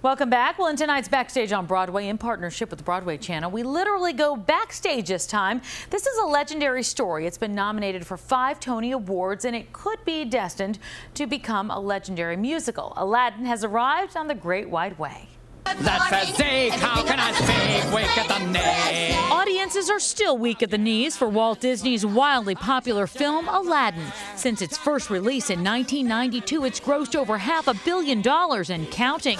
Welcome back. Well, in tonight's Backstage on Broadway, in partnership with the Broadway Channel, we literally go backstage this time. This is a legendary story. It's been nominated for 5 Tony Awards, and it could be destined to become a legendary musical. Aladdin has arrived on the Great Wide Way. That's a Zeke, how can I speak? Weak at the knees. Audiences are still weak at the knees for Walt Disney's wildly popular film Aladdin. Since its first release in 1992, it's grossed over $500 million and counting.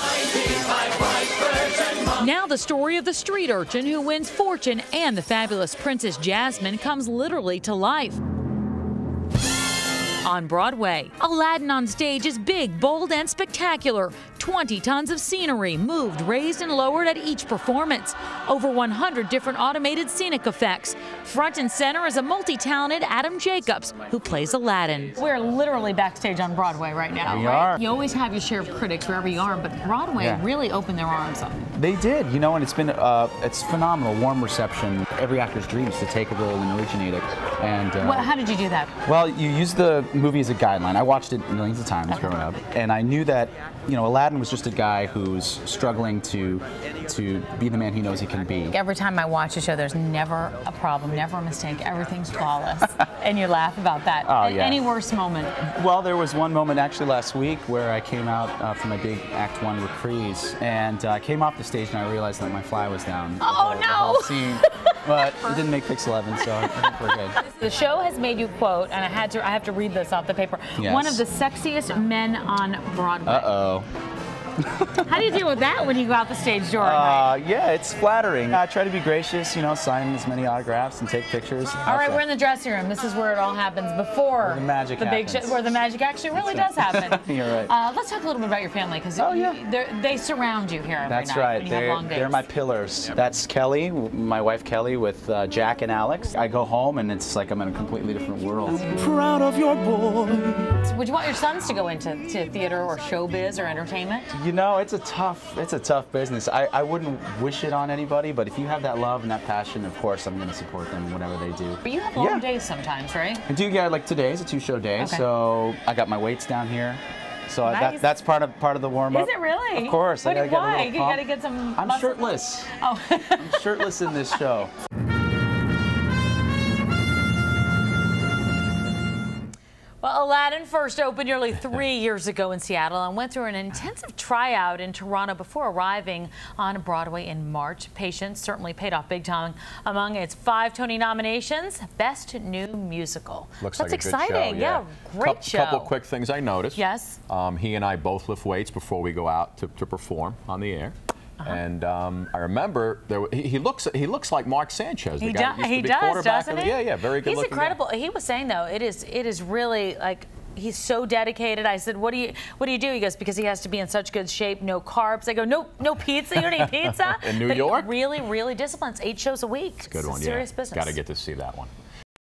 Now the story of the street urchin who wins fortune and the fabulous Princess Jasmine comes literally to life. On Broadway, Aladdin on stage is big, bold, and spectacular. 20 tons of scenery moved, raised, and lowered at each performance. Over 100 different automated scenic effects. Front and center is a multi-talented Adam Jacobs, who plays Aladdin. We're literally backstage on Broadway right now. We are. You always have your share of critics wherever you are, but Broadway really opened their arms up. They did, you know, and it's been it's phenomenal, warm reception. Every actor's dream is to take a role and originate it. And well, how did you do that? Well, you use the movie as a guideline. I watched it millions of times growing up, and I knew that, you know, Aladdin was just a guy who's struggling to be the man he knows he can be. Every time I watch a show, there's never a problem, never a mistake. Everything's flawless, and you laugh about that. Oh, yeah. Any worst moment? Well, there was one moment actually last week where I came out for my big Act 1 reprise, and I came off the stage and I realized that my fly was down. Oh, the whole scene. But it didn't make Pix 11, so I think we're good. The show has made you quote, and I have to read this off the paper, one of the sexiest men on Broadway. Uh-oh. How do you deal with that when you go out the stage door at night? Yeah, it's flattering. I try to be gracious, you know, sign as many autographs and take pictures. All right, we're in the dressing room. This is where it all happens before where the magic happens. Big show, where the magic actually really does happen. You're right. Let's talk a little bit about your family, because they surround you here every That's night. right. When you have long days. They're my pillars. That's Kelly, my wife Kelly, with Jack and Alex. I go home and it's like I'm in a completely different world. Proud of your boy. Would you want your sons to go into theater or showbiz or entertainment? You know, it's a tough business. I wouldn't wish it on anybody, but if you have that love and that passion, of course I'm going to support them in whatever they do. But you have long days sometimes, right? I do, yeah. Like today's a 2-show day, so I got my weights down here. So nice. that's part of the warm up. Is it really? Of course. Why? You got to get some. I'm shirtless. Oh. I'm shirtless in this show. Well, Aladdin first opened nearly 3 years ago in Seattle and went through an intensive tryout in Toronto before arriving on Broadway in March. Patience certainly paid off big time among its 5 Tony nominations. Best New Musical. Looks That's like a exciting. Good show, Yeah, great show. Couple quick things I noticed. Yes. He and I both lift weights before we go out to perform on the air. And I remember he looks like Mark Sanchez. The guy He does, doesn't he? Yeah, very good. He's looking incredible. guy. He was saying though, it is really like. He's so dedicated. I said, what do you do? He goes, because he has to be in such good shape, no carbs. I go, no pizza. You don't eat pizza. In New York? Really, really disciplined. 8 shows a week. It's a good one. Serious business. Got to get to see that one.